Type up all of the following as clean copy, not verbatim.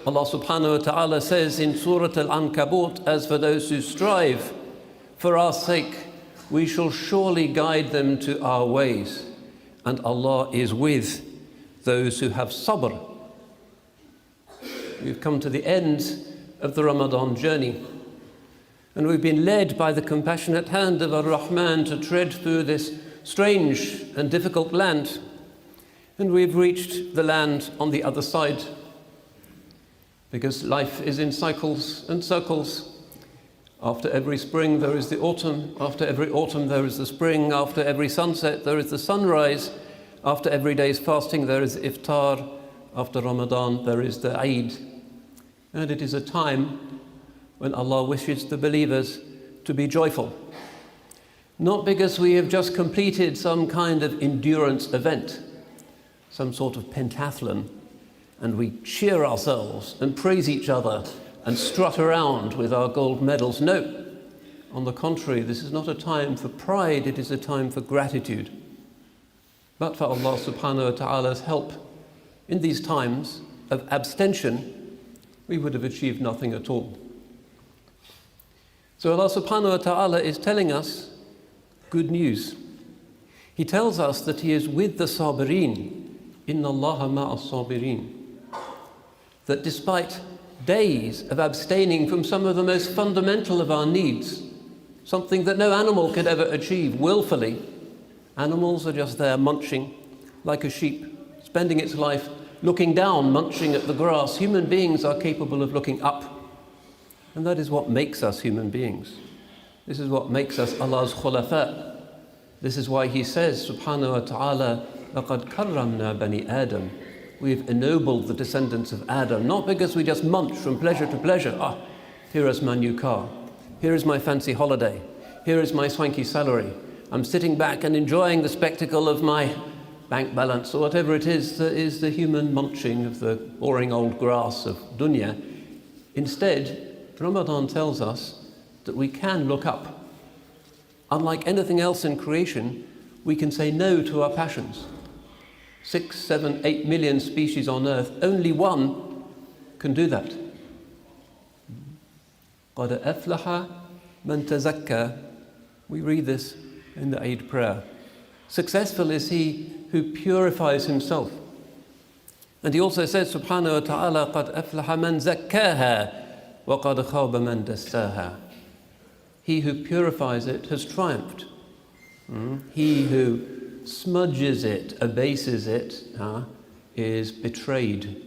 Allah subhanahu wa ta'ala says in Surah Al-Ankabut, as for those who strive for our sake, we shall surely guide them to our ways, and Allah is with those who have sabr. We've come to the end of the Ramadan journey, and we've been led by the compassionate hand of Ar-Rahman to tread through this strange and difficult land, and we've reached the land on the other side, because life is in cycles and circles. After every spring there is the autumn, after every autumn there is the spring, after every sunset there is the sunrise, after every day's fasting there is iftar, after Ramadan there is the Eid. And it is a time when Allah wishes the believers to be joyful. Not because we have just completed some kind of endurance event, some sort of pentathlon, and we cheer ourselves and praise each other and strut around with our gold medals. No, on the contrary, this is not a time for pride, it is a time for gratitude. But for Allah subhanahu wa ta'ala's help in these times of abstention, we would have achieved nothing at all. So Allah subhanahu wa ta'ala is telling us good news. He tells us that He is with the sabirin. Inna Allaha ma'as sabirin. That despite days of abstaining from some of the most fundamental of our needs, something that no animal could ever achieve willfully, animals are just there munching like a sheep, spending its life looking down, munching at the grass. Human beings are capable of looking up. And that is what makes us human beings. This is what makes us Allah's khulafa. This is why He says, subhanahu wa ta'ala, لَقَدْ كَرَّمْنَا بَنِي آدَمَ. We've ennobled the descendants of Adam, not because we just munch from pleasure to pleasure. Here is my new car. Here is my fancy holiday. Here is my swanky salary. I'm sitting back and enjoying the spectacle of my bank balance, or whatever it is that is the human munching of the boring old grass of dunya. Instead, Ramadan tells us that we can look up. Unlike anything else in creation, we can say no to our passions. 6, 7, 8 million species on earth, only one can do that. قَدْ أَفْلَحَ مَنْ تَزَكَّى. We read this in the Eid prayer. Successful is he who purifies himself. And he also says, subhanahu wa ta'ala, قَدْ أَفْلَحَ مَنْ زَكَّاهَا وَقَدْ خَابَ مَنْ دَسَّاهَا. He who purifies it has triumphed. He who smudges it, abases it, is betrayed.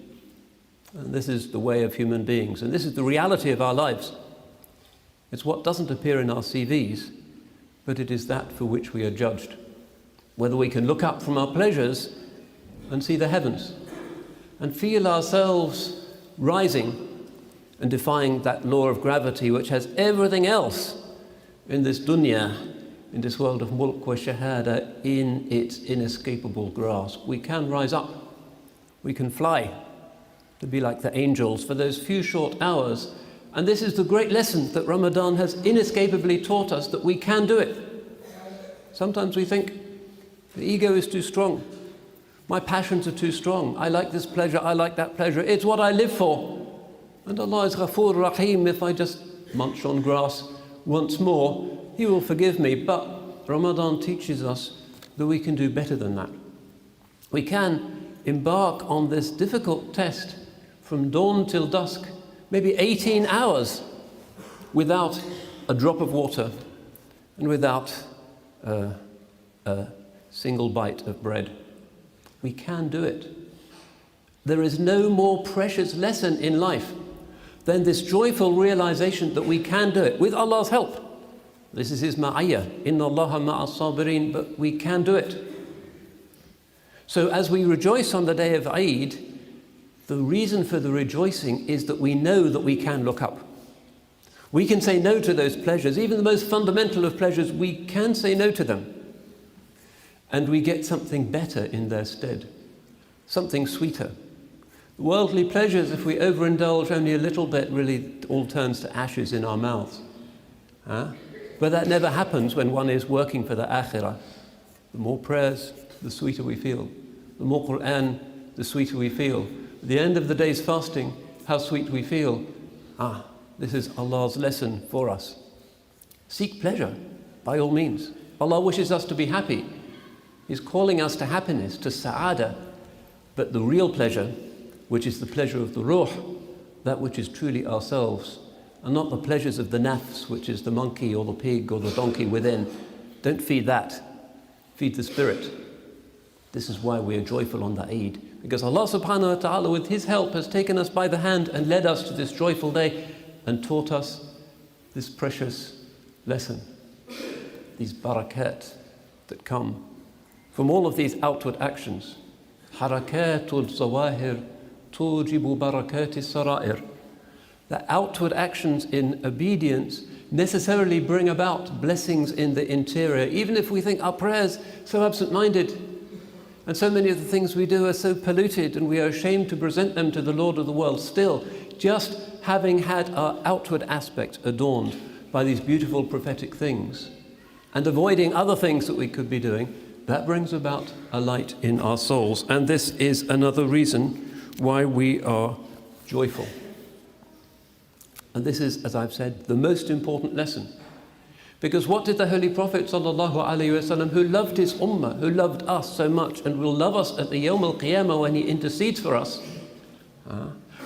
And this is the way of human beings, and this is the reality of our lives. It's what doesn't appear in our CVs, but it is that for which we are judged. Whether we can look up from our pleasures and see the heavens and feel ourselves rising and defying that law of gravity which has everything else in this dunya, in this world of mulk wa shahada, in its inescapable grasp. We can rise up. We can fly to be like the angels for those few short hours. And this is the great lesson that Ramadan has inescapably taught us, that we can do it. Sometimes we think the ego is too strong. My passions are too strong. I like this pleasure, I like that pleasure. It's what I live for. And Allah is Ghafoor Rahim. If I just munch on grass once more, He will forgive me. But Ramadan teaches us that we can do better than that. We can embark on this difficult test from dawn till dusk, maybe 18 hours, without a drop of water and without a single bite of bread. We can do it. There is no more precious lesson in life than this joyful realization that we can do it with Allah's help. This is His ma'iyah, inna Allaha ma'as sabirin, but we can do it. So as we rejoice on the day of Eid, the reason for the rejoicing is that we know that we can look up. We can say no to those pleasures, even the most fundamental of pleasures, we can say no to them. And we get something better in their stead, something sweeter. Worldly pleasures, if we overindulge only a little bit, really all turns to ashes in our mouths. But that never happens when one is working for the akhirah. The more prayers, the sweeter we feel. The more Qur'an, the sweeter we feel. At the end of the day's fasting, how sweet we feel. This is Allah's lesson for us. Seek pleasure, by all means. Allah wishes us to be happy. He's calling us to happiness, to sa'ada. But the real pleasure, which is the pleasure of the ruh, that which is truly ourselves, and not the pleasures of the nafs, which is the monkey or the pig or the donkey within. Don't feed that. Feed the spirit. This is why we are joyful on the Eid. Because Allah subhanahu wa ta'ala, with His help, has taken us by the hand and led us to this joyful day and taught us this precious lesson. These barakat that come from all of these outward actions. Harakatul zawahir tujibu barakatis sara'ir. The outward actions in obedience necessarily bring about blessings in the interior. Even if we think our prayers so absent-minded and so many of the things we do are so polluted and we are ashamed to present them to the Lord of the world, still, just having had our outward aspect adorned by these beautiful prophetic things and avoiding other things that we could be doing, that brings about a light in our souls. And this is another reason why we are joyful. And this is, as I've said, the most important lesson. Because what did the Holy Prophet ﷺ, who loved his ummah, who loved us so much and will love us at the Yawm al-Qiyamah when he intercedes for us,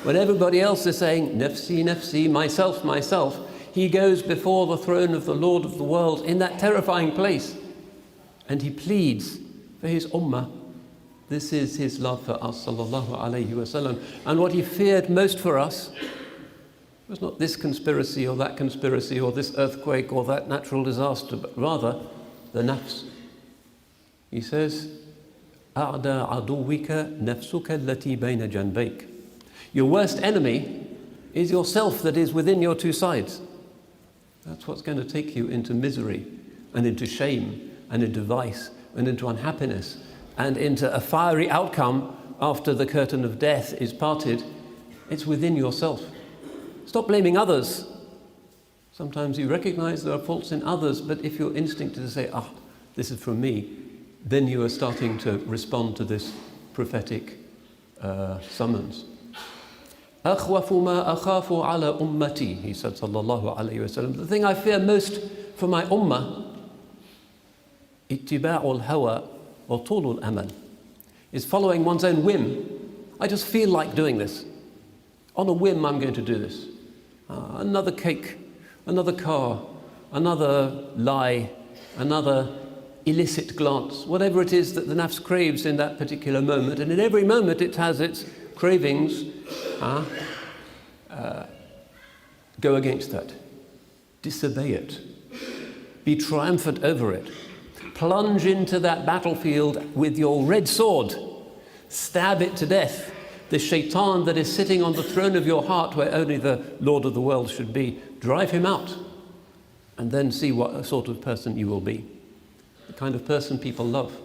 when everybody else is saying, nafsi, nafsi, myself, myself, he goes before the throne of the Lord of the world in that terrifying place and he pleads for his ummah. This is his love for us, sallallahu alayhi wasallam. And what he feared most for us was not this conspiracy or this earthquake or that natural disaster, but rather the nafs. He says, أَعْدَى عَدُوِّكَ نَفْسُكَ الَّتِي بَيْنَ جَنْبَيْكَ. Your worst enemy is yourself that is within your two sides. That's what's going to take you into misery and into shame and into vice and into unhappiness and into a fiery outcome after the curtain of death is parted. It's within yourself. Stop blaming others. Sometimes you recognize there are faults in others, but if your instinct is to say, this is from me, then you are starting to respond to this prophetic summons. أَخْوَفُ مَا أَخَافُ عَلَى أُمَّتِي, he said, sallallahu alayhi wa sallam. The thing I fear most for my ummah, اتباع الهوى وطول الأمل, is following one's own whim. I just feel like doing this. On a whim, I'm going to do this. Another cake, another car, another lie, another illicit glance, whatever it is that the nafs craves in that particular moment. And in every moment it has its cravings. Go against that. Disobey it. Be triumphant over it. Plunge into that battlefield with your red sword. Stab it to death. The shaitan that is sitting on the throne of your heart where only the Lord of the world should be. Drive him out. And then see what sort of person you will be. The kind of person people love.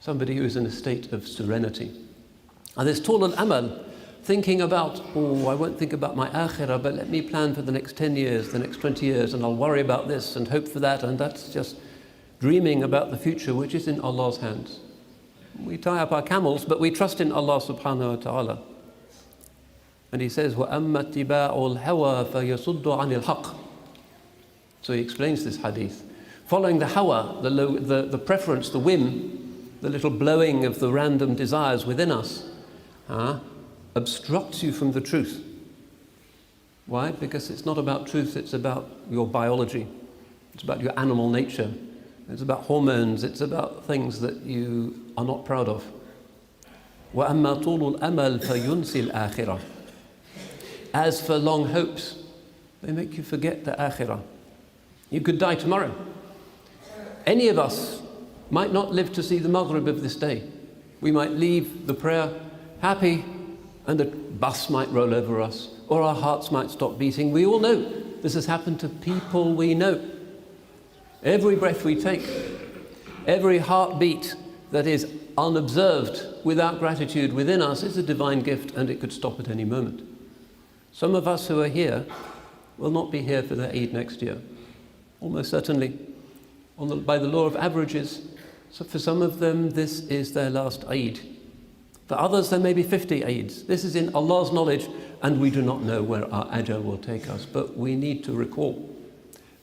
Somebody who is in a state of serenity. And there's tul al-amal, thinking about, I won't think about my akhirah, but let me plan for the next 10 years, the next 20 years, and I'll worry about this and hope for that, and that's just dreaming about the future, which is in Allah's hands. We tie up our camels, but we trust in Allah subhanahu wa ta'ala. And he says, وَأَمَّا اتِّبَاعُ الْهَوَى فَيَصُدُّ عَنِ الْحَقِّ. So he explains this hadith. Following the hawa, the preference, the whim, the little blowing of the random desires within us, obstructs you from the truth. Why? Because it's not about truth, it's about your biology. It's about your animal nature. It's about hormones. It's about things that you are not proud of. وَأَمَّا طُولُ الْأَمَلْ فَيُنْسِي الْآخِرَةِ. As for long hopes, they make you forget the akhirah. You could die tomorrow. Any of us might not live to see the maghrib of this day. We might leave the prayer happy, and the bus might roll over us, or our hearts might stop beating. We all know this has happened to people we know. Every breath we take, every heartbeat that is unobserved, without gratitude within us, is a divine gift, and it could stop at any moment. Some of us who are here will not be here for the Eid next year. Almost certainly, by the law of averages. So for some of them, this is their last Eid. For others, there may be 50 Eids. This is in Allah's knowledge, and we do not know where our ajal will take us. But we need to recall,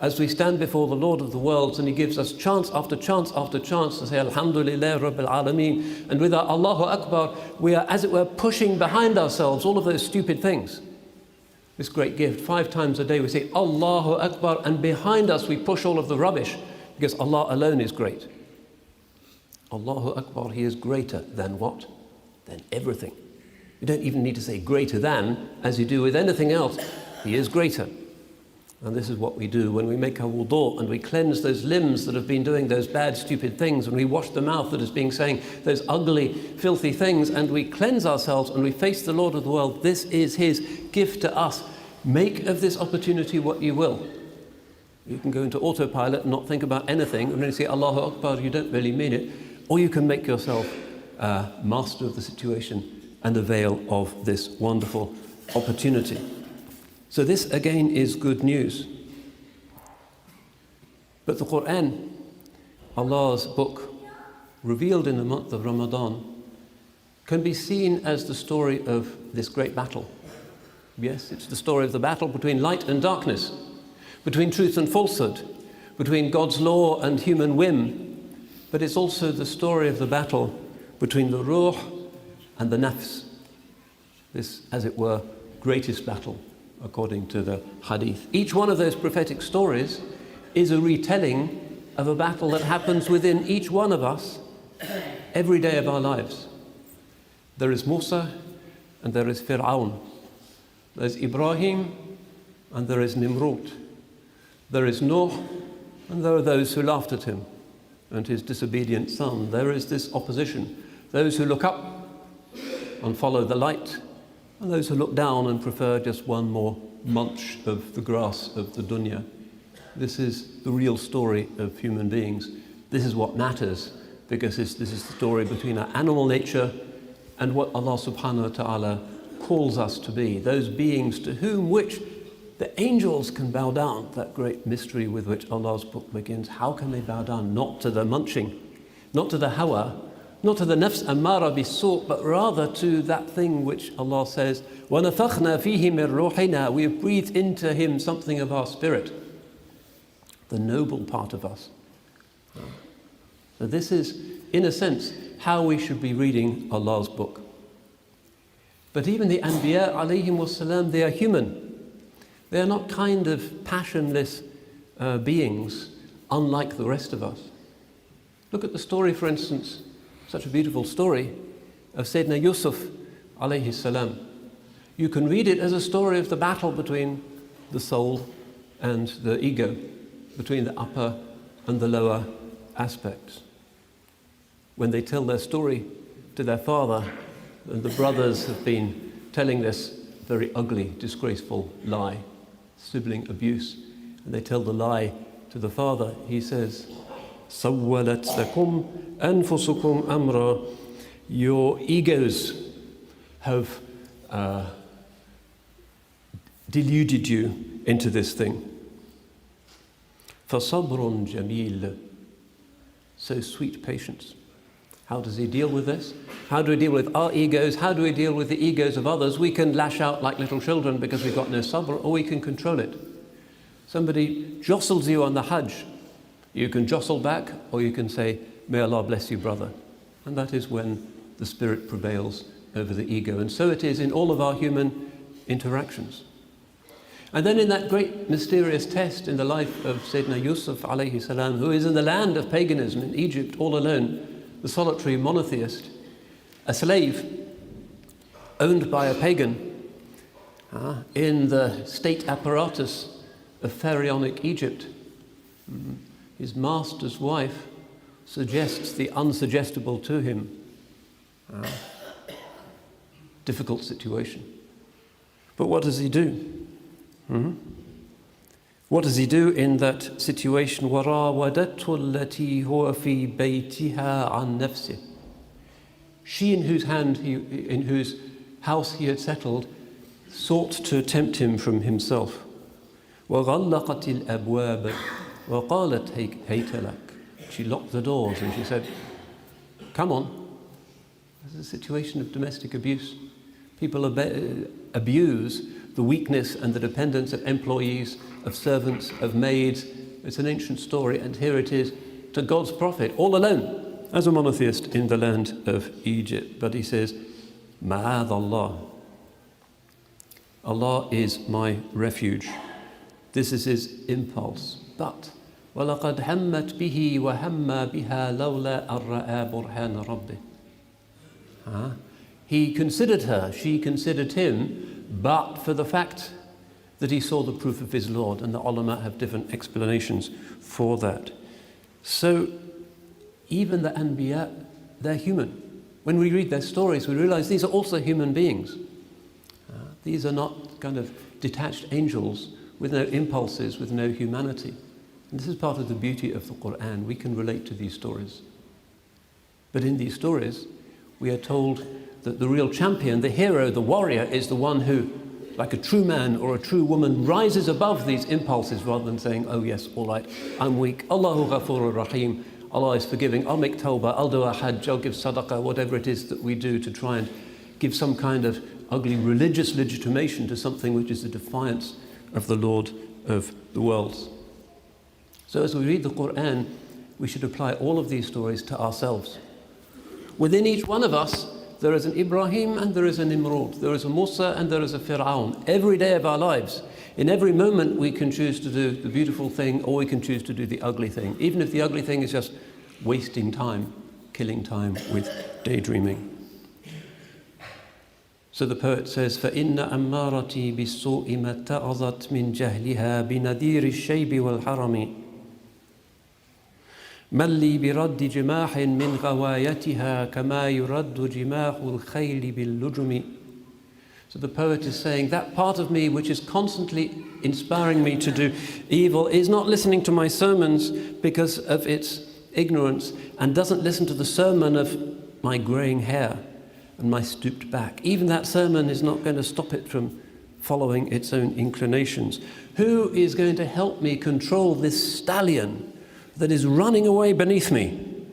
as we stand before the Lord of the worlds, and He gives us chance after chance after chance to say, Alhamdulillah Rabbil Alameen. And with our Allahu Akbar, we are, as it were, pushing behind ourselves all of those stupid things. This great gift, 5 times a day we say, Allahu Akbar, and behind us we push all of the rubbish, because Allah alone is great. Allahu Akbar, He is greater than what? Than everything. You don't even need to say greater than, as you do with anything else. He is greater. And this is what we do when we make our wudu and we cleanse those limbs that have been doing those bad, stupid things, when we wash the mouth that has been saying those ugly, filthy things, and we cleanse ourselves and we face the Lord of the world. This is His gift to us. Make of this opportunity what you will. You can go into autopilot and not think about anything, and when you say Allahu Akbar, you don't really mean it. Or you can make yourself master of the situation and avail of this wonderful opportunity. So this again is good news. But the Quran, Allah's book, revealed in the month of Ramadan, can be seen as the story of this great battle. Yes, it's the story of the battle between light and darkness, between truth and falsehood, between God's law and human whim. But it's also the story of the battle between the ruh and the nafs. This, as it were, greatest battle, according to the hadith. Each one of those prophetic stories is a retelling of a battle that happens within each one of us every day of our lives. There is Musa and there is Fir'aun. There's Ibrahim and there is Nimrud. There is Noah and there are those who laughed at him and his disobedient son. There is this opposition. Those who look up and follow the light, and those who look down and prefer just one more munch of the grass of the dunya. This is the real story of human beings. This is what matters, because this is the story between our animal nature and what Allah subhanahu wa ta'ala calls us to be, those beings to whom which the angels can bow down, that great mystery with which Allah's book begins. How can they bow down? Not to the munching, not to the hawa, not to the nafs ammara bis-su', but rather to that thing which Allah says, وَنَفَخْنَا فِيهِ مِن رُوحِنَا. We have breathed into him something of our spirit, the noble part of us. So this is, in a sense, how we should be reading Allah's book. But even the Anbiya alayhim wassalam, they are human. They are not kind of passionless beings, unlike the rest of us. Look at the story, for instance, such a beautiful story of Sayyidina Yusuf alayhi salam. You can read it as a story of the battle between the soul and the ego, between the upper and the lower aspects. When they tell their story to their father, and the brothers have been telling this very ugly, disgraceful lie, sibling abuse, and they tell the lie to the father, he says, سَوَّلَتْ لَكُمْ أَنفُسُكُمْ أَمْرًا. Your egos have deluded you into this thing. فَصَبْرٌ جَمِيلٌ. So sweet patience. How does he deal with this? How do we deal with our egos? How do we deal with the egos of others? We can lash out like little children because we've got no sabr, or we can control it. Somebody jostles you on the Hajj. You can jostle back, or you can say, may Allah bless you, brother. And that is when the spirit prevails over the ego. And so it is in all of our human interactions. And then in that great mysterious test in the life of Sayyidina Yusuf alayhi salam, who is in the land of paganism in Egypt all alone, the solitary monotheist, a slave owned by a pagan in the state apparatus of pharaonic Egypt. His master's wife suggests the unsuggestible to him. Difficult situation. But what does he do? What does he do in that situation? وَرَاوَدَتْهُ الَّتِي هُوَ فِي بَيْتِهَا عَنْ نَفْسِهِ. She in whose house he had settled sought to tempt him from himself. وَغَلَّقَتِ الْأَبْوَابَ وَقَالَتْ هَيْتَ لَكَ. She locked the doors and she said, come on, There's a situation of domestic abuse. People abuse the weakness and the dependence of employees, of servants, of maids. It's an ancient story, and here it is to God's prophet, all alone, as a monotheist in the land of Egypt. But he says, Ma'ad Allah. Allah is my refuge. This is his impulse. But وَلَقَدْ هَمَّتْ بِهِ وَهَمَّ بِهَا لَوْلَا أَن رَأَى بُرْهَانَ رَبِّهِ. He considered her, she considered him, but for the fact that he saw the proof of his Lord, and the ulama have different explanations for that. So even the Anbiya, they're human. When we read their stories, we realize these are also human beings. These are not kind of detached angels with no impulses, with no humanity. And this is part of the beauty of the Quran. We can relate to these stories. But in these stories, we are told that the real champion, the hero, the warrior, is the one who, like a true man or a true woman, rises above these impulses rather than saying, oh yes, all right, I'm weak. Allahu Ghafurur Rahim. Allah is forgiving. I'll make tawbah. I'll do a hajj. I'll give sadaqah. Whatever it is that we do to try and give some kind of ugly religious legitimation to something which is a defiance of the Lord of the worlds. So as we read the Quran, we should apply all of these stories to ourselves. Within each one of us, there is an Ibrahim and there is an Nimrod. There is a Musa and there is a Fir'aun. Every day of our lives, in every moment, we can choose to do the beautiful thing or we can choose to do the ugly thing, even if the ugly thing is just wasting time, killing time with daydreaming. So the poet says, فَإِنَّ أَمَّارَتِي بِالسُّوءِ مَا اتَّعَظَتْ مِنْ جَهْلِهَا بِنَذِيرِ الشَّيْبِ وَالْحَرَمِ مَنْ لِي بِرَدِّ جِمَاحٍ مِنْ غَوَايَتِهَا كَمَا يُرَدُّ جِمَاحُ الْخَيْلِ بِاللُّجُمِ. So the poet is saying, that part of me which is constantly inspiring me to do evil is not listening to my sermons because of its ignorance, and doesn't listen to the sermon of my greying hair and my stooped back. Even that sermon is not going to stop it from following its own inclinations. Who is going to help me control this stallion that is running away beneath me?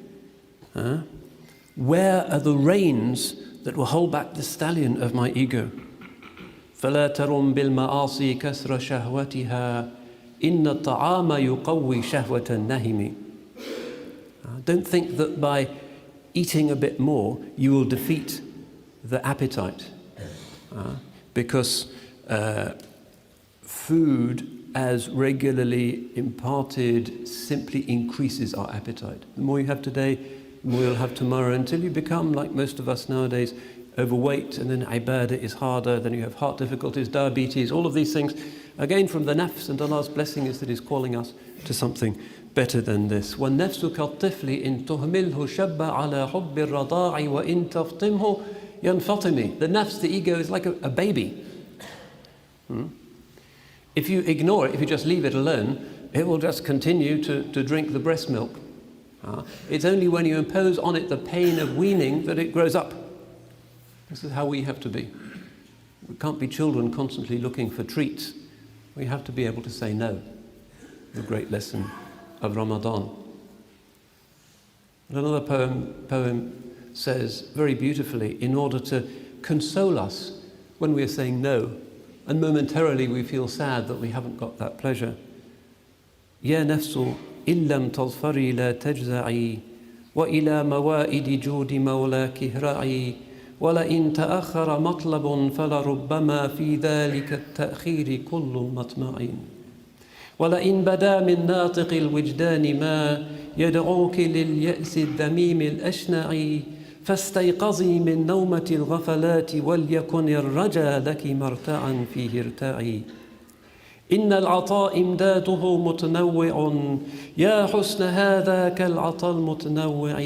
Where are the reins that will hold back the stallion of my ego? فَلَا تَرُمْ بِالْمَعَاصِي كَسْرَ شَهْوَتِهَا إِنَّ الطَّعَامَ يُقَوِّي شَهْوَةَ النَّهِمِ. Don't think that by eating a bit more you will defeat the appetite, because food as regularly imparted simply increases our appetite. The more you have today, the more you'll have tomorrow, until you become, like most of us nowadays, overweight, and then ibadah is harder, then you have heart difficulties, diabetes, all of these things. Again, from the Nafs, and Allah's blessing is that He's calling us to something better than this. وَالنَّفْسُ كَالطِّفْلِ إِن تُهْمِلْهُ شَبَّ عَلَى حُبِّ الرَّضَاعِ وَإِن تَفْطِمْهُ يَنْفَطِمِ. The Nafs, the ego, is like a baby. If you ignore it, if you just leave it alone, it will just continue to drink the breast milk. It's only when you impose on it the pain of weaning that it grows up. This is how we have to be. We can't be children constantly looking for treats. We have to be able to say no. The great lesson of Ramadan. And another poem says very beautifully, in order to console us when we are saying no, and momentarily we feel sad that we haven't got that pleasure. يا نفس إن لم تظفري لا تجزعي وإلى موائد جود مولاك هرعي ولئن تأخر مطلب فلربما في ذلك التأخير كل مطمع ولئن بدا من ناطق الوجدان ما يدعوك لليأس الذميم الأشنع فاستيقظي من نومة الغفلات وليكن الرجا لك مرتعا فيه ارتعي إن العطاء إمداده متنوع يا حسن هذا كالعطاء المتنوع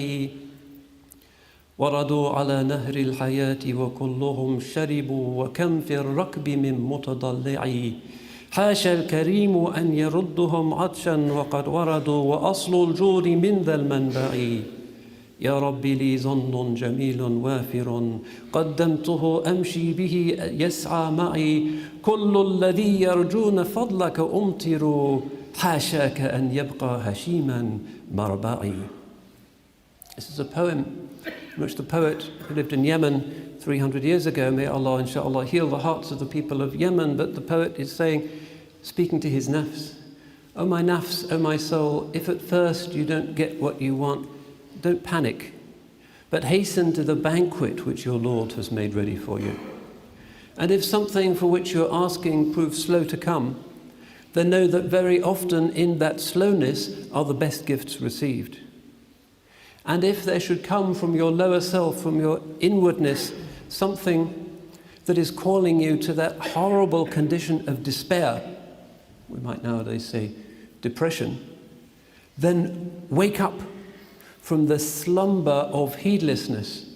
وردوا على نهر الحياة وكلهم شربوا وكم في الركب من متضلع حاشا الكريم أن يردهم عطشا وقد وردوا وأصل الجود من ذا المنبع يا رب لي ظن جميل وافر قدمته أمشي به يسعى معي كل الذي يرجون فضلك أمطر حاشاك أن يبقى هشيما مربعي. This is a poem in which the poet who lived in Yemen 300 years ago, may Allah inshallah heal the hearts of the people of Yemen, but the poet is saying, speaking to his nafs, "O my nafs, O my soul, if at first you don't get what you want, don't panic, but hasten to the banquet which your Lord has made ready for you. And if something for which you're asking proves slow to come, then know that very often in that slowness are the best gifts received. And if there should come from your lower self, from your inwardness, something that is calling you to that horrible condition of despair, we might nowadays say depression, then wake up from the slumber of heedlessness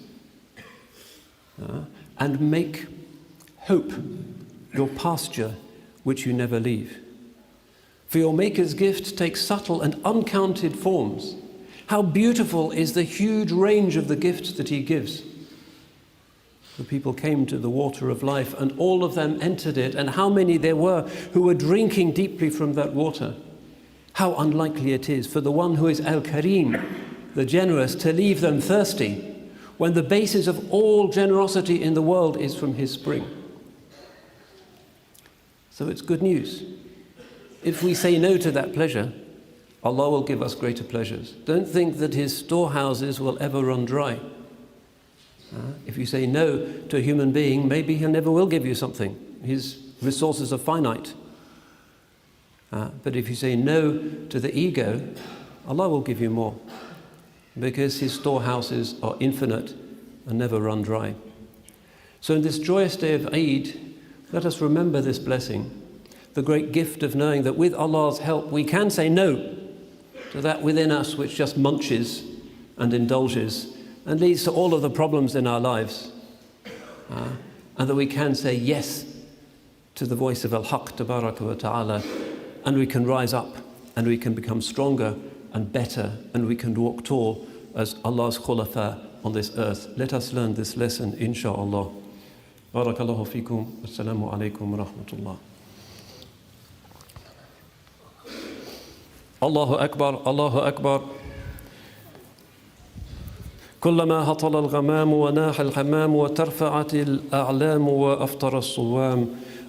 and make hope your pasture which you never leave. For your Maker's gift takes subtle and uncounted forms. How beautiful is the huge range of the gifts that he gives. The people came to the water of life and all of them entered it, and how many there were who were drinking deeply from that water. How unlikely it is for the one who is Al-Kareem, the generous, to leave them thirsty when the basis of all generosity in the world is from his spring. So it's good news. If we say no to that pleasure, Allah will give us greater pleasures. Don't think that his storehouses will ever run dry. If you say no to a human being, maybe he never will give you something. His resources are finite. But if you say no to the ego, Allah will give you more, because his storehouses are infinite and never run dry. So in this joyous day of Eid, let us remember this blessing, the great gift of knowing that with Allah's help we can say no to that within us which just munches and indulges and leads to all of the problems in our lives. And that we can say yes to the voice of Al-Haq Tabaraka wa Ta'ala, and we can rise up and we can become stronger and better, and we can walk tall as Allah's khulafa on this earth. Let us learn this lesson, insha'Allah. Barakallahu feekum. Assalamu alaikum wa rahmatullah. Allahu Akbar, Allahu Akbar. كلما هطل الغمام وناح الحمام وترفعت الأعلام وأفطر الصوام.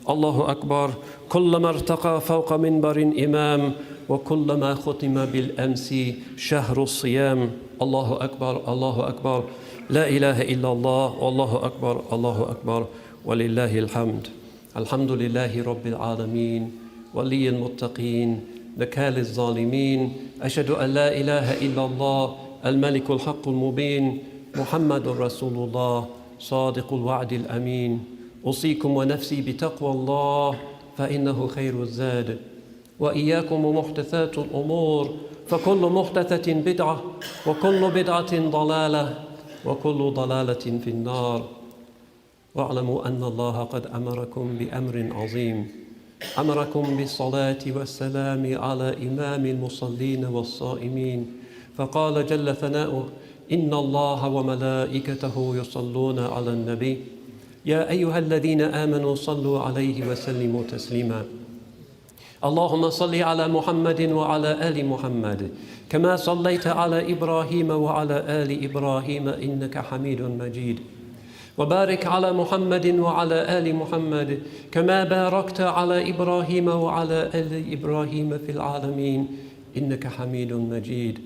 الله أكبر. كلما ارتقى فوق منبر إمام وكلما ختم بالأمس شهر الصيام. الله أكبر، الله أكبر. لا إله إلا الله والله أكبر، الله أكبر ولله الحمد. الحمد لله رب العالمين ولي المتقين نكال الظالمين. أشهد أن لا إله إلا الله الملك الحق المبين محمد رسول الله صادق الوعد الأمين. أوصيكم ونفسي بتقوى الله فإنه خير الزاد، وإياكم ومحدثات الأمور فكل محدثة بدعة وكل بدعة ضلالة وكل ضلالة في النار. واعلموا أن الله قد أمركم بأمر عظيم، أمركم بالصلاة والسلام على إمام المصلين والصائمين، فقال جل ثناؤه: إن الله وملائكته يصلون على النبي يا أيها الذين آمنوا صلوا عليه وسلموا تسليما. اللهم صل على محمد وعلى آل محمد كما صليت على إبراهيم وعلى آل إبراهيم إنك حميد مجيد، وبارك على محمد وعلى آل محمد كما باركت على إبراهيم وعلى آل إبراهيم في العالمين إنك حميد مجيد.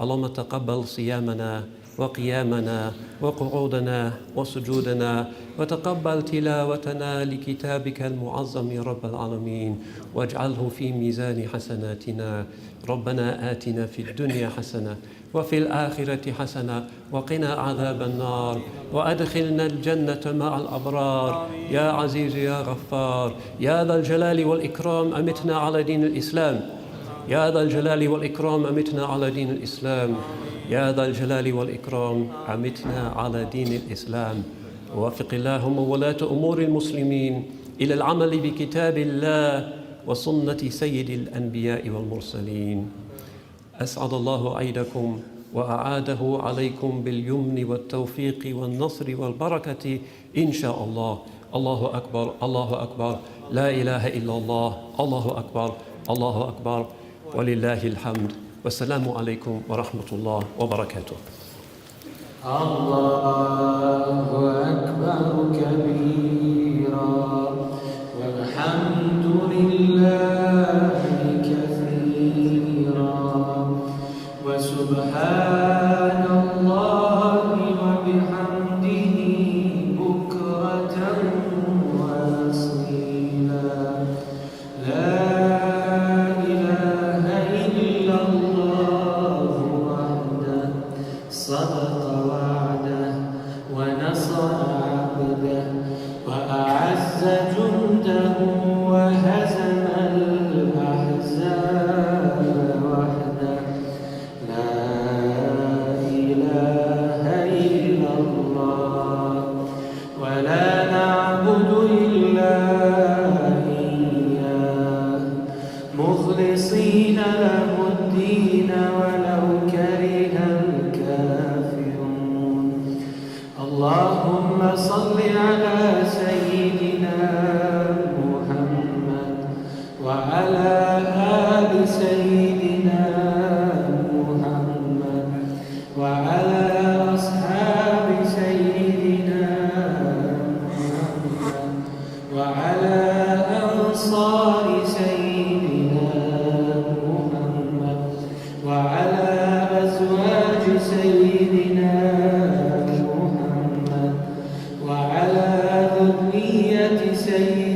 اللهم تقبل صيامنا وقيامنا وقعودنا وسجودنا، وتقبل تلاوتنا لكتابك المعظم يا رب العالمين، واجعله في ميزان حسناتنا. ربنا آتنا في الدنيا حسنة وفي الآخرة حسنة وقنا عذاب النار، وأدخلنا الجنة مع الأبرار يا عزيز يا غفار يا ذا الجلال والإكرام. أمتنا على دين الإسلام يا ذا الجلال والإكرام. أمتنا على دين الإسلام يا ذا الجلال والإكرام. أمتنا على دين الإسلام. ووفق اللهم ولاة أمور المسلمين إلى العمل بكتاب الله وسنة سيد الأنبياء والمرسلين. أسعد الله عيدكم وأعاده عليكم باليمن والتوفيق والنصر والبركة إن شاء الله. الله أكبر، الله أكبر، لا إله إلا الله، الله أكبر، الله أكبر ولله الحمد. والسلام عليكم ورحمة الله وبركاته. الله أكبر كبيرا والحمد لله كثيرا وسبحان الله وبحمده بكرة وأصيلا لا إله إلا الله وحده صدق وعده ونصر عبده وأعز جنده وهزم الأحزاب وحده لا إله إلا الله ولا نعبد إلا إياه مخلصين له الدين ولو كره الكافرون اللهم صل على سيدنا محمد وعلى آل سيدنا محمد وعلى أصحاب سيدنا محمد وعلى أنصار سيدنا محمد وعلى أزواج سيدنا محمد وعلى ذرية سيدنا